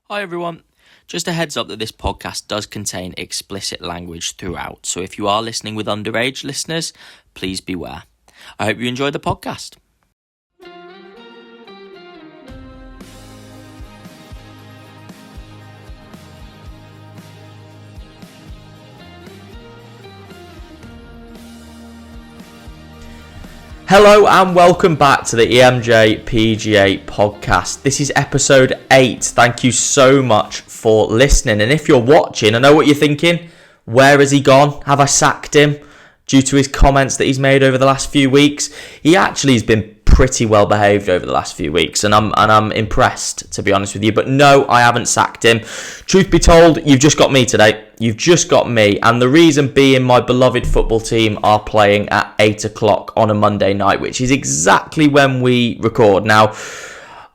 Hi everyone. Just a heads up that this podcast does contain explicit language throughout, so if you are listening with underage listeners, please beware. I hope you enjoy the podcast. Hello and welcome back to the EMJ PGA Podcast. This is episode 8. Thank you so much for listening. And if you're watching, I know what you're thinking. Where has he gone? Have I sacked him due to his comments that he's made over the last few weeks? He actually has been pretty well behaved over the last few weeks, and I'm impressed, to be honest with you. But no, I haven't sacked him. Truth be told, you've just got me today. You've just got me, and the reason being my beloved football team are playing at 8 o'clock on a Monday night, which is exactly when we record. Now,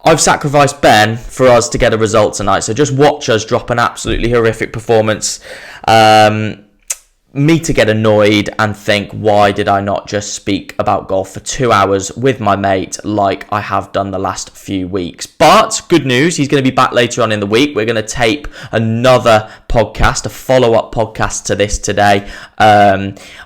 I've sacrificed Ben for us to get a result tonight, so just watch us drop an absolutely horrific performance. Me to get annoyed and think, why did I not just speak about golf for 2 hours with my mate like I have done the last few weeks? But good news, he's going to be back later on in the week. We're going to tape another podcast, a follow-up podcast to this today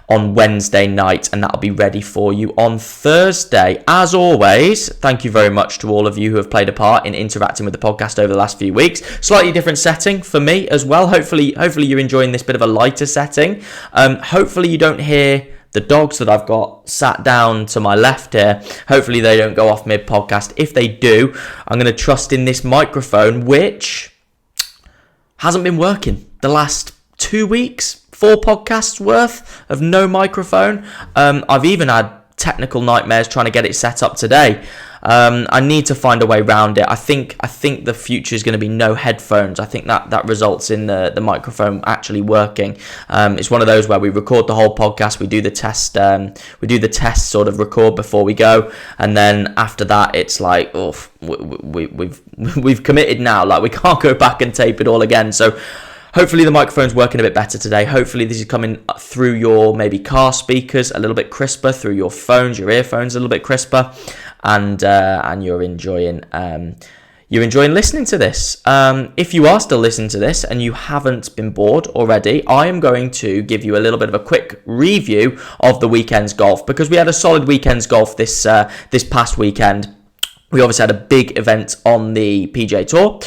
on Wednesday night, and that'll be ready for you on Thursday. As always, thank you very much to all of you who have played a part in interacting with the podcast over the last few weeks. Slightly different setting for me as well. Hopefully you're enjoying this bit of a lighter setting. Hopefully you don't hear the dogs that I've got sat down to my left here. Hopefully they don't go off mid-podcast. If they do, I'm going to trust in this microphone, which hasn't been working the last 2 weeks. 4 podcasts worth of no microphone. I've even had technical nightmares trying to get it set up today. I need to find a way around it. I think the future is going to be no headphones. I think that results in the microphone actually working. It's one of those where we record the whole podcast, we do the test sort of record before we go, and then after that it's like, oh, we've committed now. Like, we can't go back and tape it all again. So hopefully the microphone's working a bit better today. Hopefully this is coming through your maybe car speakers a little bit crisper, through your phones, your earphones a little bit crisper, and you're enjoying listening to this. If you are still listening to this and you haven't been bored already, I am going to give you a little bit of a quick review of the weekend's golf, because we had a solid weekend's golf this past weekend. We obviously had a big event on the PGA Tour.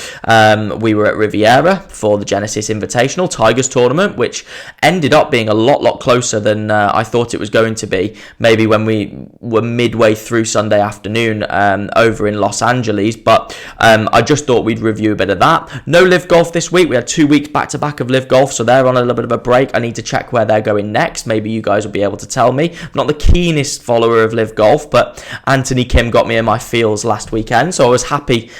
We were at Riviera for the Genesis Invitational Tigers tournament, which ended up being a lot closer than I thought it was going to be. Maybe when we were midway through Sunday afternoon over in Los Angeles. But I just thought we'd review a bit of that. No live golf this week. We had 2 weeks back-to-back of live golf, so they're on a little bit of a break. I need to check where they're going next. Maybe you guys will be able to tell me. I'm not the keenest follower of live golf, but Anthony Kim got me in my feels last weekend, so I was happy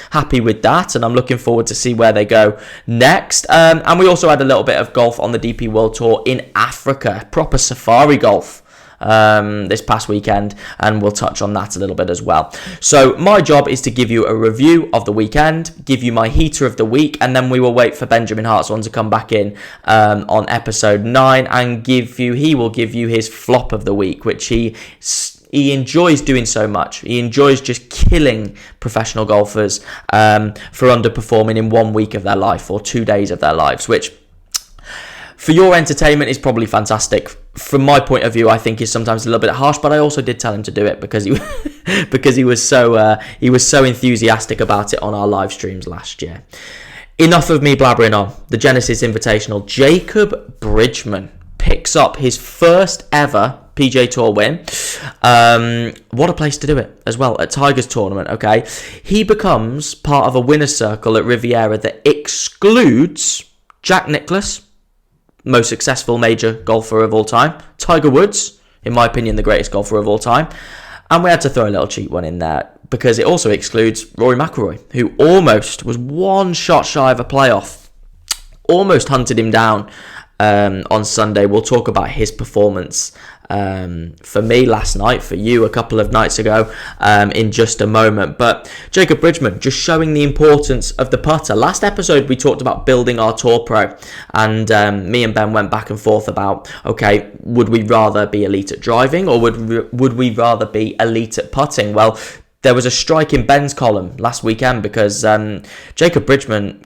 with that, and I'm looking forward to see where they go next. And we also had a little bit of golf on the DP World Tour in Africa, proper safari golf this past weekend, and we'll touch on that a little bit as well. So my job is to give you a review of the weekend, give you my heater of the week, and then we will wait for Benjamin Hartshorn to come back in on episode 9 and he will give you his flop of the week, which he enjoys doing so much. He enjoys just killing professional golfers for underperforming in 1 week of their life or 2 days of their lives, which for your entertainment is probably fantastic. From my point of view, I think is sometimes a little bit harsh, but I also did tell him to do it because he was so enthusiastic about it on our live streams last year. Enough of me blabbering on. The Genesis Invitational. Jacob Bridgeman picks up his first ever PGA Tour win. What a place to do it as well, at Tigers tournament, okay? He becomes part of a winner's circle at Riviera that excludes Jack Nicklaus, most successful major golfer of all time, Tiger Woods, in my opinion, the greatest golfer of all time, and we had to throw a little cheat one in there because it also excludes Rory McIlroy, who almost was one shot shy of a playoff, almost hunted him down on Sunday. We'll talk about his performance for me last night, for you a couple of nights ago, in just a moment. But Jacob Bridgeman just showing the importance of the putter. Last episode we talked about building our Tour Pro, and me and Ben went back and forth about, okay, would we rather be elite at driving or would we rather be elite at putting? Well, there was a strike in Ben's column last weekend because Jacob Bridgeman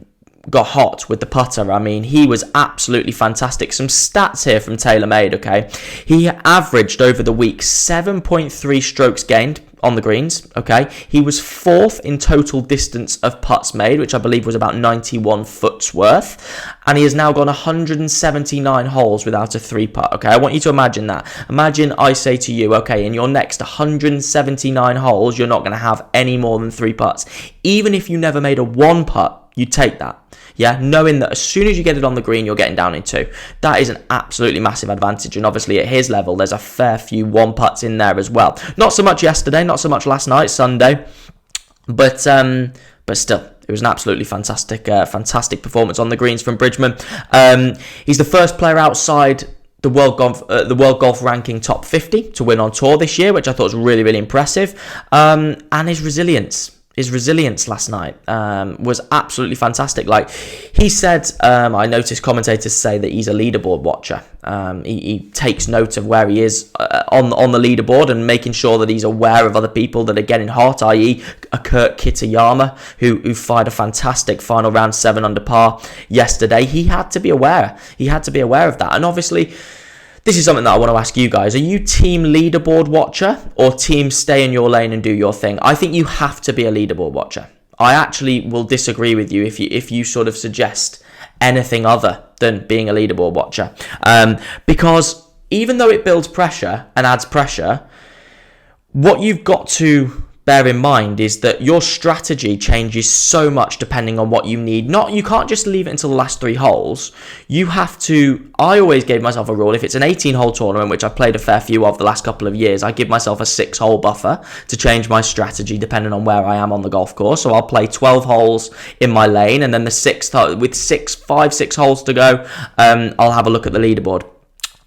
got hot with the putter. I mean, he was absolutely fantastic. Some stats here from TaylorMade, okay? He averaged over the week 7.3 strokes gained on the greens, okay? He was 4th in total distance of putts made, which I believe was about 91 foots worth. And he has now gone 179 holes without a 3-putt, okay? I want you to imagine that. Imagine I say to you, okay, in your next 179 holes, you're not going to have any more than 3 putts. Even if you never made a 1-putt, you take that. Yeah, knowing that as soon as you get it on the green, you're getting down in 2. That is an absolutely massive advantage. And obviously at his level, there's a fair few 1-putts in there as well. Not so much yesterday, not so much last night, Sunday. But still, it was an absolutely fantastic performance on the greens from Bridgeman. He's the first player outside the World Golf Ranking top 50 to win on tour this year, which I thought was really, really impressive. And his resilience last night was absolutely fantastic. Like he said, I noticed commentators say that he's a leaderboard watcher. He takes note of where he is on the leaderboard and making sure that he's aware of other people that are getting hot, i.e. a Kurt Kitayama who fired a fantastic final round 7 under par yesterday. He had to be aware. He had to be aware of that. And obviously, this is something that I want to ask you guys. Are you team leaderboard watcher or team stay in your lane and do your thing? I think you have to be a leaderboard watcher. I actually will disagree with you if you sort of suggest anything other than being a leaderboard watcher. Because even though it builds pressure and adds pressure, what you've got to bear in mind is that your strategy changes so much depending on what you need. You can't just leave it until the last 3 holes. You have to, I always gave myself a rule. If it's an 18-hole tournament, which I've played a fair few of the last couple of years, I give myself a 6-hole buffer to change my strategy depending on where I am on the golf course. So I'll play 12 holes in my lane, and then the 6th, with 5-6 holes to go, I'll have a look at the leaderboard.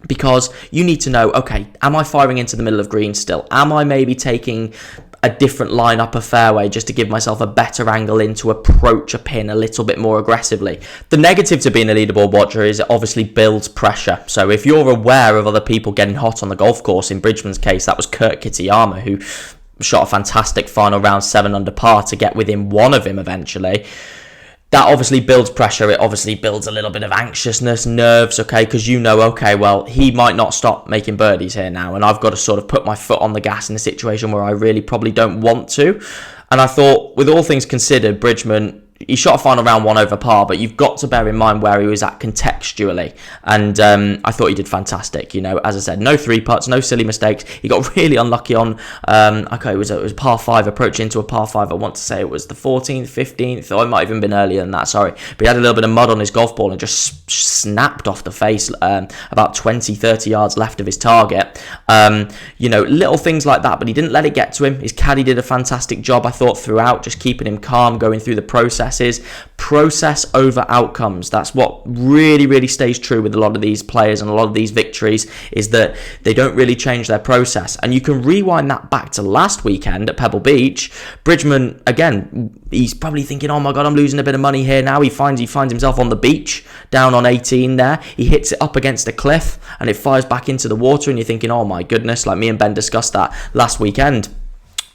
Because you need to know, okay, am I firing into the middle of green still? Am I maybe taking a different line up a fairway just to give myself a better angle in to approach a pin a little bit more aggressively? The negative to being a leaderboard watcher is it obviously builds pressure. So if you're aware of other people getting hot on the golf course, in Bridgman's case, that was Kurt Kitayama, who shot a fantastic final round 7 under par to get within 1 of him eventually. That obviously builds pressure. It obviously builds a little bit of anxiousness, nerves, okay, because you know, okay, well, he might not stop making birdies here now, and I've got to sort of put my foot on the gas in a situation where I really probably don't want to. And I thought, with all things considered, Bridgman, he shot a final round 1 over par, but you've got to bear in mind where he was at contextually. And I thought he did fantastic. You know, as I said, no 3 putts, no silly mistakes. He got really unlucky on, it was par 5, approaching into a par 5. I want to say it was the 14th, 15th, or it might have even been earlier than that, sorry. But he had a little bit of mud on his golf ball and just snapped off the face about 20, 30 yards left of his target. You know, little things like that, but he didn't let it get to him. His caddy did a fantastic job, I thought, throughout, just keeping him calm, going through the process over outcomes. That's what really, really stays true with a lot of these players and a lot of these victories, is that they don't really change their process. And you can rewind that back to last weekend at Pebble Beach. Bridgman, again, he's probably thinking, oh my God, I'm losing a bit of money here now. He finds himself on the beach, down on 18 there. He hits it up against a cliff and it fires back into the water, and you're thinking, oh my goodness, like me and Ben discussed that last weekend.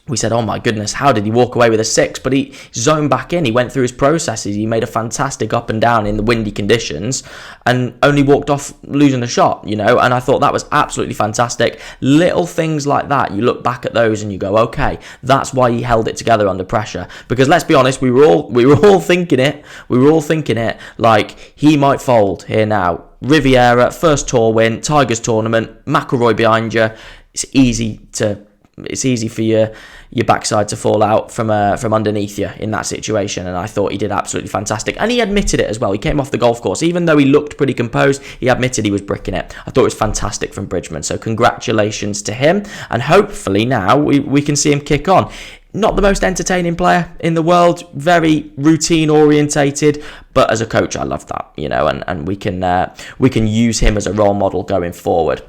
We said, oh my goodness, how did he walk away with a 6? But he zoned back in. He went through his processes. He made a fantastic up and down in the windy conditions and only walked off losing a shot, you know. And I thought that was absolutely fantastic. Little things like that, you look back at those and you go, okay, that's why he held it together under pressure. Because let's be honest, we were all thinking it. We were all thinking it like he might fold here now. Riviera, first tour win, Tigers tournament, McIlroy behind you. It's easy for your backside to fall out from underneath you in that situation. And I thought he did absolutely fantastic, and he admitted it as well. He came off the golf course, even though he looked pretty composed, he admitted he was bricking it. I thought it was fantastic from Bridgman, so congratulations to him, and hopefully now we can see him kick on. Not the most entertaining player in the world, very routine orientated, but as a coach I love that, you know, and we can use him as a role model going forward.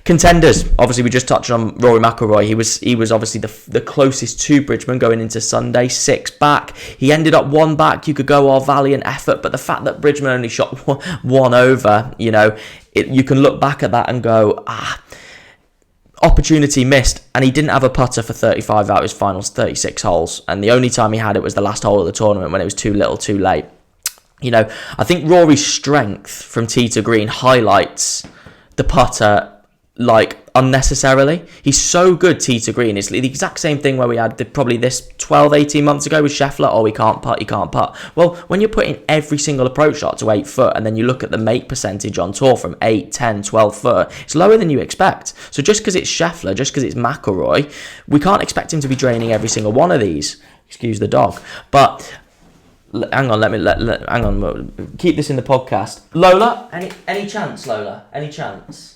Contenders, obviously we just touched on Rory McIlroy. He was obviously the closest to Bridgman going into Sunday, 6 back. He ended up 1 back. You could go, oh, valiant effort, but the fact that Bridgman only shot 1 over, you know, you can look back at that and go, opportunity missed. And he didn't have a putter for 35 out of his final 36 holes, and the only time he had it was the last hole of the tournament when it was too little too late. I think Rory's strength from tee to green highlights the putter unnecessarily. He's so good tee to green. It's the exact same thing where we had probably this 12-18 months ago with Scheffler. Oh, he can't putt. Well, when you're putting every single approach shot to 8 foot, and then you look at the make percentage on tour from 8, 10, 12 foot, it's lower than you expect. So just because it's Scheffler, just because it's McIlroy, we can't expect him to be draining every single one of these. Excuse the dog. But hang on, hang on. Keep this in the podcast. Lola, any chance, Lola? Any chance?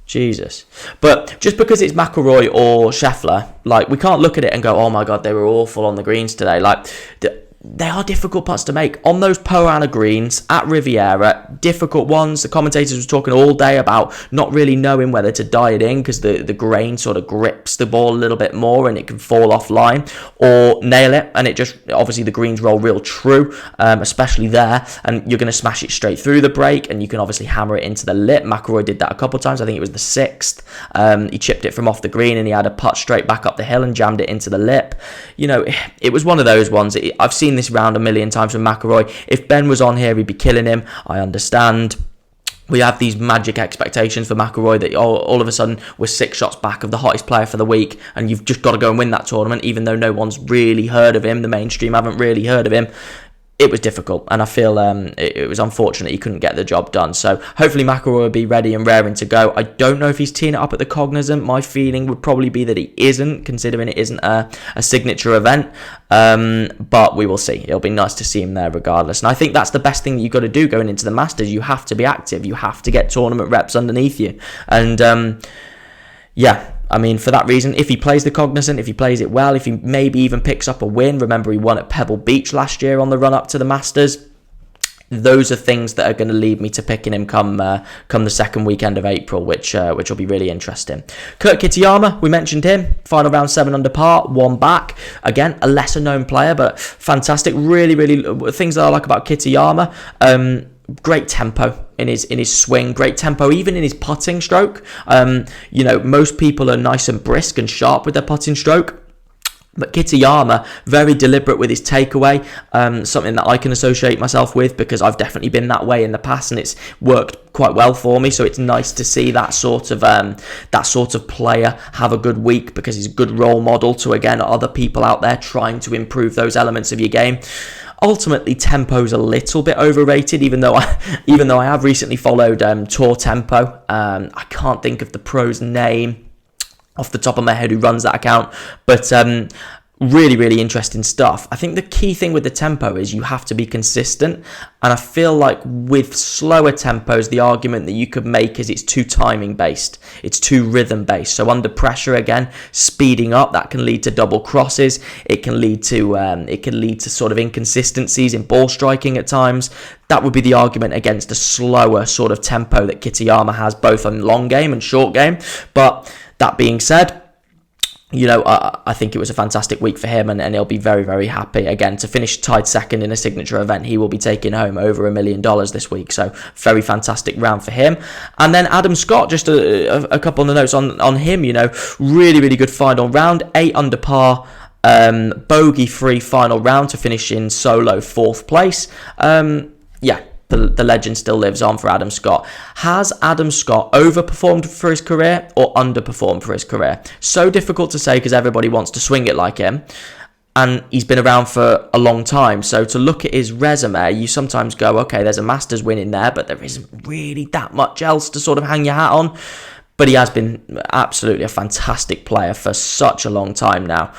Jesus. But just because it's McIlroy or Scheffler, we can't look at it and go, oh my God, they were awful on the greens today. They are difficult putts to make. On those Poana greens at Riviera, difficult ones. The commentators were talking all day about not really knowing whether to die it in because the grain sort of grips the ball a little bit more and it can fall offline, or nail it and it just, obviously the greens roll real true, especially there, and you're going to smash it straight through the break and you can obviously hammer it into the lip. McIlroy did that a couple of times. I think it was the 6th. He chipped it from off the green and he had a putt straight back up the hill and jammed it into the lip. It was one of those ones. I've seen this round a million times from McIlroy. If Ben was on here, he'd be killing him. I understand. We have these magic expectations for McIlroy that all of a sudden we're 6 shots back of the hottest player for the week and you've just got to go and win that tournament, even though no one's really heard of him. The mainstream haven't really heard of him. It was difficult, and I feel it was unfortunate he couldn't get the job done. So hopefully McIlroy will be ready and raring to go. I don't know if he's teeing it up at the Cognizant. My feeling would probably be that he isn't, considering it isn't a signature event. But we will see. It'll be nice to see him there regardless. And I think that's the best thing that you've got to do going into the Masters. You have to be active. You have to get tournament reps underneath you. And I mean, for that reason, if he plays the Cognizant, if he plays it well, if he maybe even picks up a win, remember he won at Pebble Beach last year on the run-up to the Masters, those are things that are going to lead me to picking him come the second weekend of April, which will be really interesting. Kurt Kitayama, we mentioned him, final round 7 under par, 1 back. Again, a lesser known player, but fantastic. Really, really things that I like about Kitayama. Great tempo in his swing, great tempo even in his putting stroke. Most people are nice and brisk and sharp with their putting stroke, but Kitayama, very deliberate with his takeaway, something that I can associate myself with because I've definitely been that way in the past and it's worked quite well for me. So it's nice to see that sort of player have a good week because he's a good role model to, again, other people out there trying to improve those elements of your game. Ultimately, tempo's a little bit overrated, even though I have recently followed Tour Tempo. I can't think of the pro's name off the top of my head who runs that account, but really, really interesting stuff. I think the key thing with the tempo is you have to be consistent, and I feel like with slower tempos, the argument that you could make is it's too timing based, it's too rhythm based. So under pressure, again, speeding up, that can lead to double crosses. It can lead to sort of inconsistencies in ball striking at times. That would be the argument against a slower sort of tempo that Kitayama has, both on long game and short game. But that being said, I think it was a fantastic week for him, and he'll be very, very happy. Again, to finish tied second in a signature event, he will be taking home over $1 million this week. So very fantastic round for him. And then Adam Scott, just a couple of notes on him. Really, really good final round, 8 under par, bogey-free final round to finish in solo 4th place. The legend still lives on for Adam Scott. Has Adam Scott overperformed for his career or underperformed for his career? So difficult to say because everybody wants to swing it like him. And he's been around for a long time. So to look at his resume, you sometimes go, okay, there's a Masters win in there, but there isn't really that much else to sort of hang your hat on. But he has been absolutely a fantastic player for such a long time now.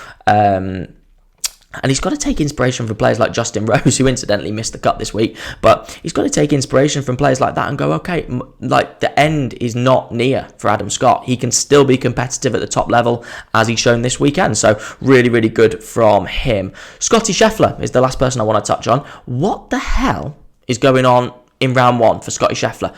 And he's got to take inspiration from players like Justin Rose, who incidentally missed the cut this week. But he's got to take inspiration from players like that and go, okay, the end is not near for Adam Scott. He can still be competitive at the top level, as he's shown this weekend. So really, really good from him. Scotty Scheffler is the last person I want to touch on. What the hell is going on in round 1 for Scotty Scheffler?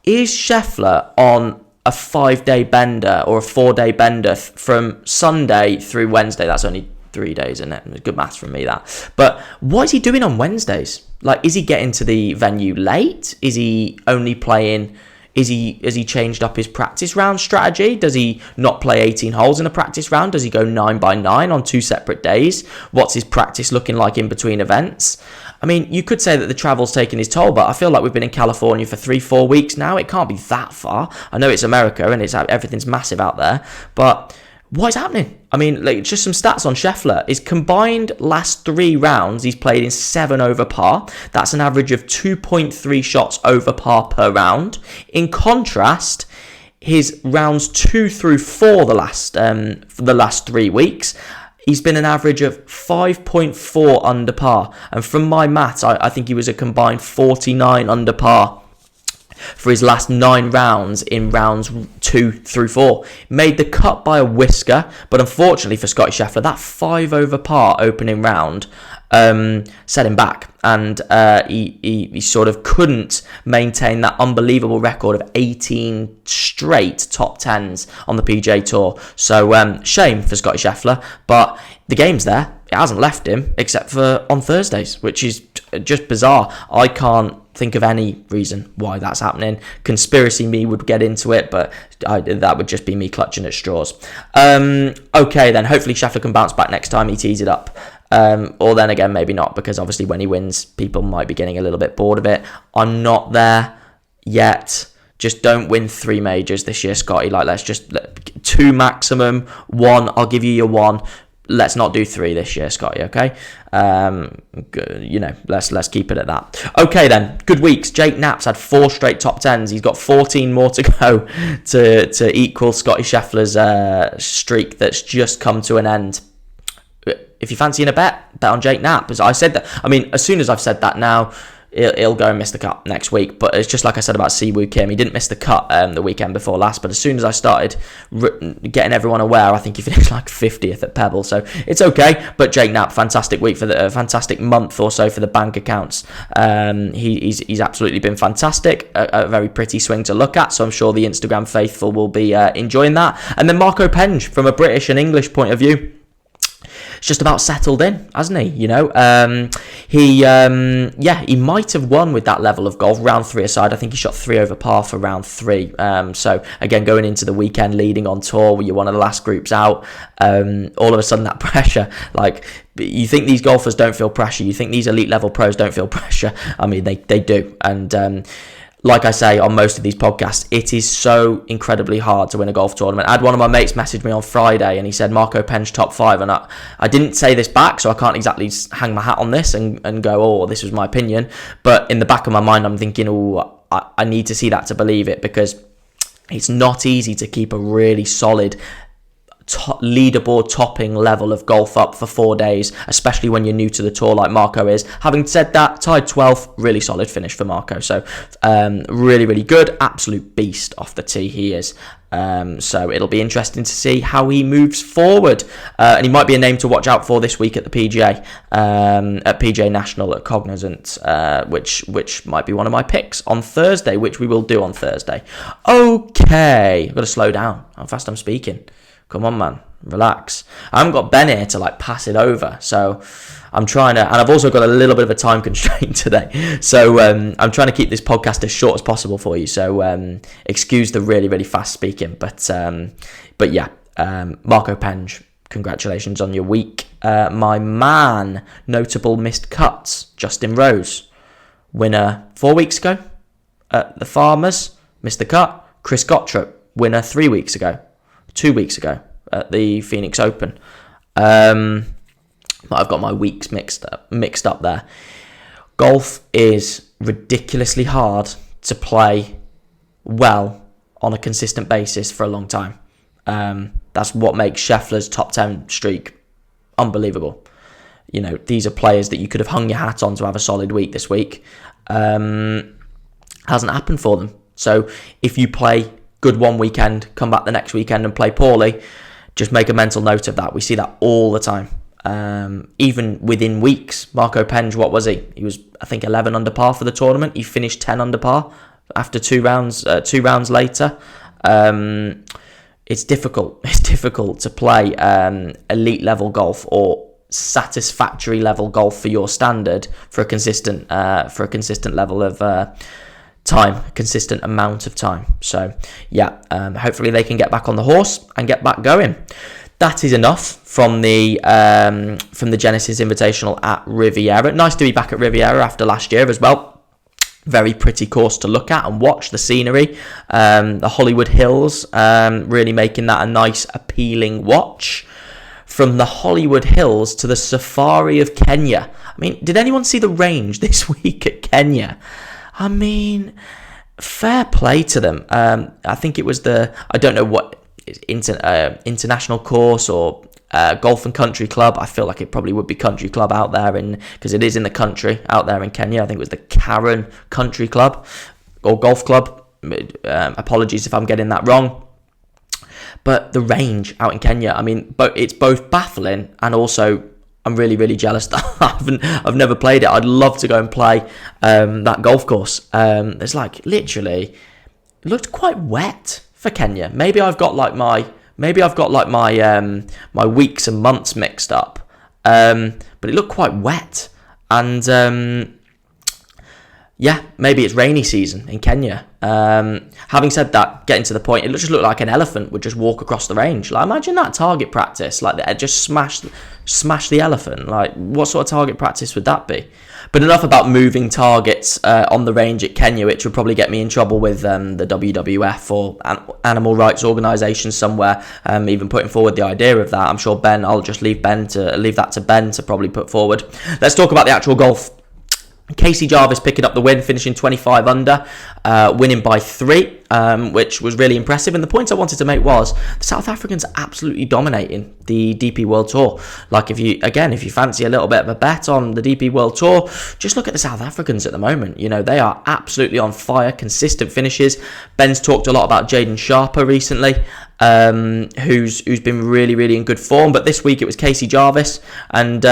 Is Scheffler on a 5-day bender or a 4-day bender from Sunday through Wednesday? That's only 3 days, isn't it? Good maths from me, that. But what is he doing on Wednesdays? Is he getting to the venue late? Is he only playing Has he changed up his practice round strategy? Does he not play 18 holes in a practice round? Does he go 9x9 on 2 separate days? What's his practice looking like in between events? I mean, you could say that the travel's taken his toll, but I feel like we've been in California for 3-4 weeks now. It can't be that far. I know it's America and everything's massive out there, but what is happening? I mean, like, just some stats on Scheffler. His combined last 3 rounds, he's played in 7 over par. That's an average of 2.3 shots over par per round. In contrast, his rounds 2 through 4 for the last 3 weeks, he's been an average of 5.4 under par. And from my maths, I think he was a combined 49 under par for his last 9 rounds in rounds 2 through 4. Made the cut by a whisker, but unfortunately for Scottie Scheffler, that 5 over par opening round set him back, and he sort of couldn't maintain that unbelievable record of 18 straight top 10s on the PGA Tour. So shame for Scottie Scheffler, but the game's there. It hasn't left him except for on Thursdays, which is just bizarre. I can't think of any reason why that's happening. Conspiracy me would get into it, but that would just be me clutching at straws. Okay then, hopefully Scheffler can bounce back next time he tees it up. Or then again, maybe not, because obviously when he wins, people might be getting a little bit bored of it. I'm not there yet. Just don't win 3 majors this year, Scotty. Like, let's just 2 maximum. 1, I'll give you your 1. Let's not do 3 this year, Scotty, okay? Let's keep it at that. Okay then, good weeks. Jake Knapp's had 4 straight top 10s. He's got 14 more to go to equal Scottie Scheffler's streak that's just come to an end. If you're fancying a bet on Jake Knapp. As I said that, I mean, as soon as I've said that now, he'll go and miss the cut next week. But it's just like I said about Siwoo Kim. He didn't miss the cut the weekend before last, but as soon as I started getting everyone aware, I think he finished like 50th at Pebble. So it's okay. But Jake Knapp, fantastic week for the fantastic month or so for the bank accounts. He's absolutely been fantastic. A very pretty swing to look at. So I'm sure the Instagram faithful will be enjoying that. And then Marco Penge, from a British and English point of view, it's just about settled in, hasn't he? You know, he might have won with that level of golf. Round 3 aside, I think he shot 3 over par for round 3. So again, going into the weekend, leading on tour, where you're one of the last groups out, all of a sudden that pressure, like, you think these golfers don't feel pressure, you think these elite level pros don't feel pressure. I mean, they do, and like I say on most of these podcasts, it is so incredibly hard to win a golf tournament. I had one of my mates message me on Friday and he said Marco Penge top 5, and I didn't say this back, so I can't exactly hang my hat on this and go, oh, this was my opinion. But in the back of my mind, I'm thinking, oh, I need to see that to believe it, because it's not easy to keep a really solid leaderboard topping level of golf up for 4 days, especially when you're new to the tour like Marco is. Having said that, tied 12th, really solid finish for Marco. So really, really good. Absolute beast off the tee he is. So it'll be interesting to see how he moves forward. And he might be a name to watch out for this week at the PGA, at PGA National at Cognizant, which might be one of my picks on Thursday, which we will do on Thursday. Okay, I've got to slow down how fast I'm speaking. Come on, man, relax. I haven't got Ben here to like pass it over, so I'm trying to, and I've also got a little bit of a time constraint today, so I'm trying to keep this podcast as short as possible for you. So excuse the really, really fast speaking, but yeah, Marco Penge, congratulations on your week. My man, notable missed cuts, Justin Rose, winner 4 weeks ago at the Farmers, missed the cut. Chris Gottrop, winner 3 weeks ago. 2 weeks ago at the Phoenix Open. I've got my weeks mixed up there. Golf is ridiculously hard to play well on a consistent basis for a long time. That's what makes Scheffler's top 10 streak unbelievable. You know, these are players that you could have hung your hat on to have a solid week this week. Hasn't happened for them. So if you play good one weekend, come back the next weekend and play poorly, just make a mental note of that. We see that all the time. Even within weeks. Marco Penge, what was he? He was, I think, 11 under par for the tournament. He finished 10 under par after 2 rounds later. It's difficult. It's difficult to play elite level golf or satisfactory level golf for your standard for a consistent level of time, a consistent amount of time. So yeah, hopefully they can get back on the horse and get back going. That is enough from the Genesis Invitational at Riviera. Nice to be back at Riviera after last year as well. Very pretty course to look at and watch, the scenery, the Hollywood Hills, really making that a nice, appealing watch. From the Hollywood Hills to the Safari of Kenya. I mean, did anyone see the range this week at Kenya? I mean, fair play to them. I think it was I don't know what, international course or golf and country club. I feel like it probably would be country club out there, because it is in the country out there in Kenya. I think it was the Karen Country Club or Golf Club. Apologies if I'm getting that wrong. But the range out in Kenya, I mean, it's both baffling and also I'm really, really jealous that I've never played it. I'd love to go and play that golf course. There's like literally, it looked quite wet for Kenya. Maybe I've got like my weeks and months mixed up. But it looked quite wet, and yeah, maybe it's rainy season in Kenya. Having said that, getting to the point, it just looked like an elephant would just walk across the range. Like, imagine that target practice, like they just smash the elephant. Like, what sort of target practice would that be? But enough about moving targets on the range at Kenya, which would probably get me in trouble with the WWF or animal rights organisation somewhere, even putting forward the idea of that. I'm sure I'll just leave that to Ben to probably put forward. Let's talk about the actual golf. Casey Jarvis picking up the win, finishing 25 under, winning by 3, which was really impressive. And the point I wanted to make was the South Africans are absolutely dominating the DP World Tour. Like, if you fancy a little bit of a bet on the DP World Tour, just look at the South Africans at the moment. You know, they are absolutely on fire, consistent finishes. Ben's talked a lot about Jaden Sharper recently, who's been really, really in good form. But this week it was Casey Jarvis, and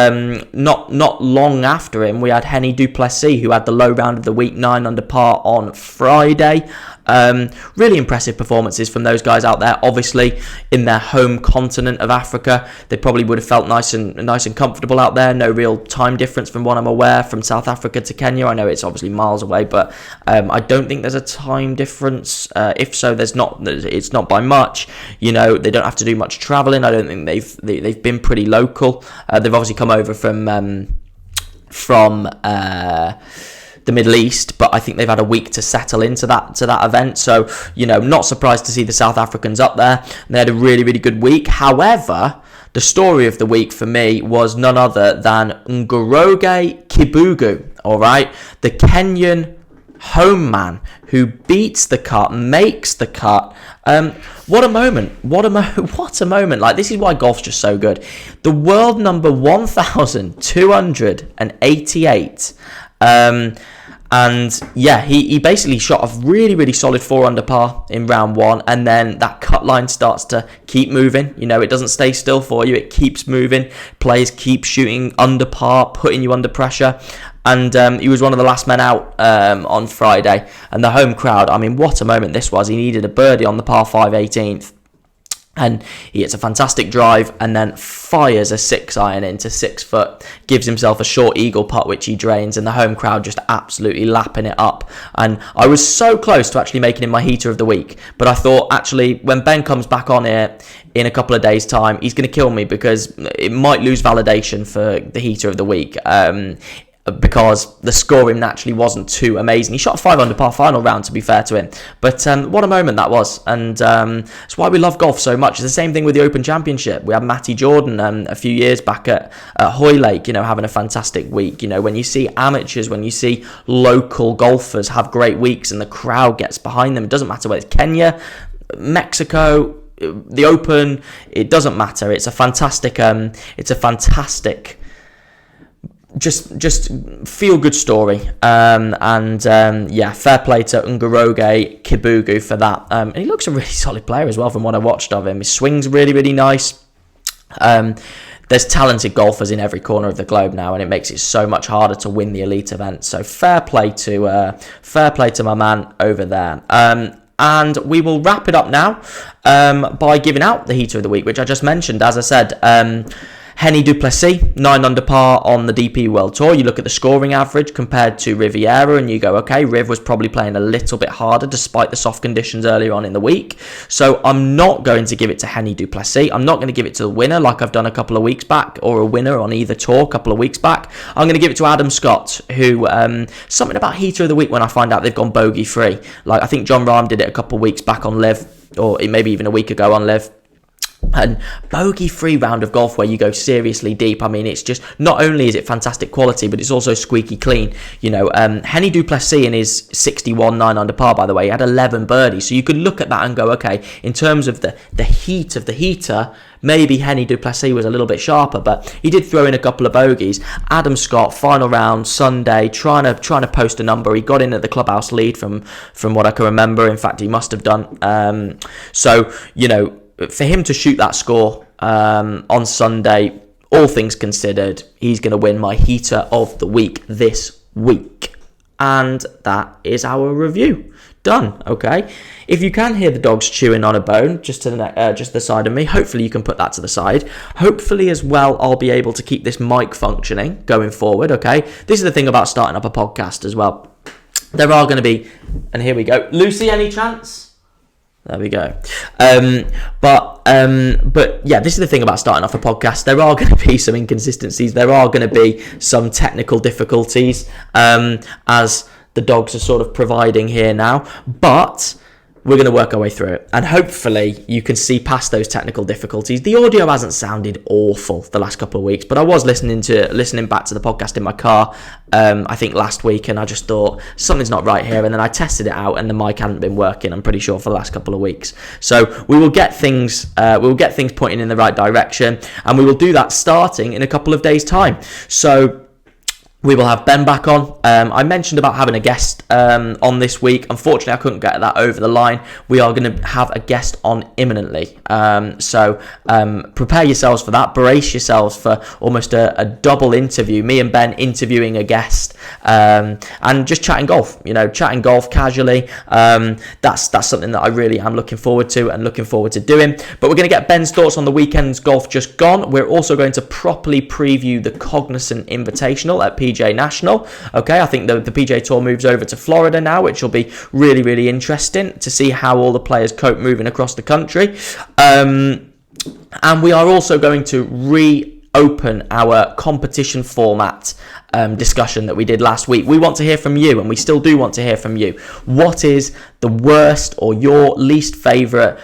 not long after him we had Henny du Plessis, who had the low round of the week, 9 under par on Friday. Really impressive performances from those guys out there. Obviously, in their home continent of Africa, they probably would have felt nice and comfortable out there. No real time difference from what I'm aware from South Africa to Kenya. I know it's obviously miles away, but I don't think there's a time difference. If so, it's not by much. You know, they don't have to do much traveling. I don't think they've been pretty local. They've obviously come over from the Middle East, but I think they've had a week to settle into that event. So, you know, not surprised to see the South Africans up there. And they had a really, really good week. However, the story of the week for me was none other than Ngoroge Kibugu, all right? The Kenyan home man who beats the cut, makes the cut. What a moment. What a moment. Like, this is why golf's just so good. The world number 1,288. And yeah, he basically shot a really, really solid 4 under par in round 1, and then that cut line starts to keep moving. You know, it doesn't stay still for you, it keeps moving. Players keep shooting under par, putting you under pressure. And he was one of the last men out on Friday. And the home crowd, I mean, what a moment this was. He needed a birdie on the par 5 18th. And he hits a fantastic drive and then fires a 6-iron into 6 foot, gives himself a short eagle putt, which he drains, and the home crowd just absolutely lapping it up. And I was so close to actually making him my heater of the week, but I thought, actually, when Ben comes back on here in a couple of days' time, he's going to kill me because it might lose validation for the heater of the week. Because the scoring naturally wasn't too amazing. He shot a 5 under par final round, to be fair to him. But what a moment that was. And it's why we love golf so much. It's the same thing with the Open Championship. We had Matty Jordan a few years back at Hoylake, you know, having a fantastic week. You know, when you see amateurs, when you see local golfers have great weeks and the crowd gets behind them, it doesn't matter whether it's Kenya, Mexico, the Open, it doesn't matter. It's a fantastic just feel good story, yeah, fair play to Ngoroge Kibugu for that. And he looks a really solid player as well from what I watched of him. His swing's really, really nice. There's talented golfers in every corner of the globe now, and it makes it so much harder to win the elite event. So fair play to my man over there. And we will wrap it up now by giving out the heater of the week, which I just mentioned. As I said, Henny du Plessis, 9 under par on the DP World Tour. You look at the scoring average compared to Riviera and you go, okay, Riv was probably playing a little bit harder despite the soft conditions earlier on in the week. So I'm not going to give it to Henny du Plessis. I'm not going to give it to the winner like I've done a couple of weeks back, or a winner on either tour a couple of weeks back. I'm going to give it to Adam Scott, who, something about heater of the week when I find out they've gone bogey free. Like, I think John Rahm did it a couple of weeks back on Live, or maybe even a week ago on Live. And bogey-free round of golf where you go seriously deep. I mean, it's just, not only is it fantastic quality, but it's also squeaky clean. You know, Henny du Plessis in his 61 9 under par, by the way, had 11 birdies. So you could look at that and go, okay, in terms of the heat of the heater, maybe Henny du Plessis was a little bit sharper, but he did throw in a couple of bogeys. Adam Scott, final round, Sunday, trying to post a number. He got in at the clubhouse lead from what I can remember. In fact, he must have done. So, you know, for him to shoot that score on Sunday, all things considered, he's going to win my heater of the week this week. And that is our review. Done. Okay. If you can hear the dogs chewing on a bone just to the side of me, hopefully you can put that to the side. Hopefully as well, I'll be able to keep this mic functioning going forward. Okay. This is the thing about starting up a podcast as well. There are going to be, and here we go. Lucy, any chance? There we go. But yeah, this is the thing about starting off a podcast. There are going to be some inconsistencies. There are going to be some technical difficulties, as the dogs are sort of providing here now. But we're going to work our way through it. And hopefully you can see past those technical difficulties. The audio hasn't sounded awful the last couple of weeks, but I was listening back to the podcast in my car, I think last week, and I just thought something's not right here. And then I tested it out and the mic hadn't been working, I'm pretty sure, for the last couple of weeks. So we will get things pointing in the right direction, and we will do that starting in a couple of days' time. So we will have Ben back on. I mentioned about having a guest on this week. Unfortunately, I couldn't get that over the line. We are going to have a guest on imminently. So prepare yourselves for that. Brace yourselves for almost a double interview. Me and Ben interviewing a guest and just chatting golf. You know, chatting golf casually. That's something that I really am looking forward to doing. But we're going to get Ben's thoughts on the weekend's golf just gone. We're also going to properly preview the Cognizant Invitational at PGA National. Okay, I think the PGA Tour moves over to Florida now, which will be really, really interesting to see how all the players cope moving across the country. And we are also going to reopen our competition format discussion that we did last week. We want to hear from you, and we still do want to hear from you. What is the worst or your least favourite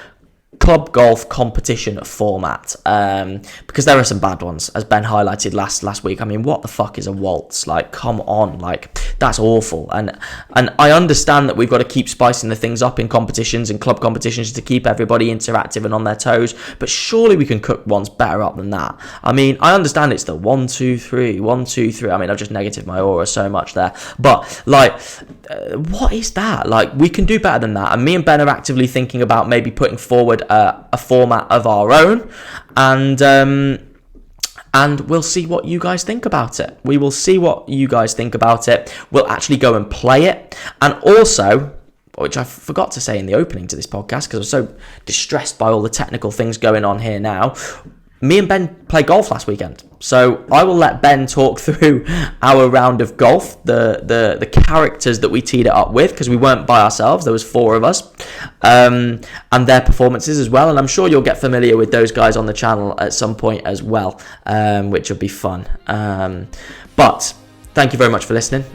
club golf competition format? Because there are some bad ones, as Ben highlighted last week. I mean, what the fuck is a waltz? Like, come on, like, that's awful. And I understand that we've got to keep spicing the things up in competitions and club competitions to keep everybody interactive and on their toes, but surely we can cook ones better up than that. I mean, I understand it's the 1 2 3 1 2 3. I mean, I've just negatived my aura so much there, but like, what is that? Like, we can do better than that. And me and Ben are actively thinking about maybe putting forward a format of our own, and we'll see what you guys think about it. We will see what you guys think about it. We'll actually go and play it. And also, which I forgot to say in the opening to this podcast because I was so distressed by all the technical things going on here now, me and Ben played golf last weekend. So I will let Ben talk through our round of golf, the characters that we teed it up with, because we weren't by ourselves. There was 4 of us, and their performances as well. And I'm sure you'll get familiar with those guys on the channel at some point as well, which will be fun. But thank you very much for listening.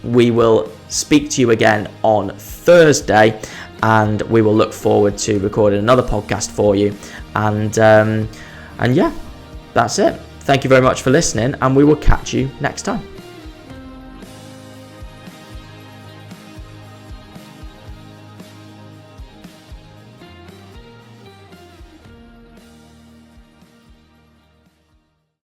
We will speak to you again on Thursday, and we will look forward to recording another podcast for you. And yeah, that's it. Thank you very much for listening, and we will catch you next time.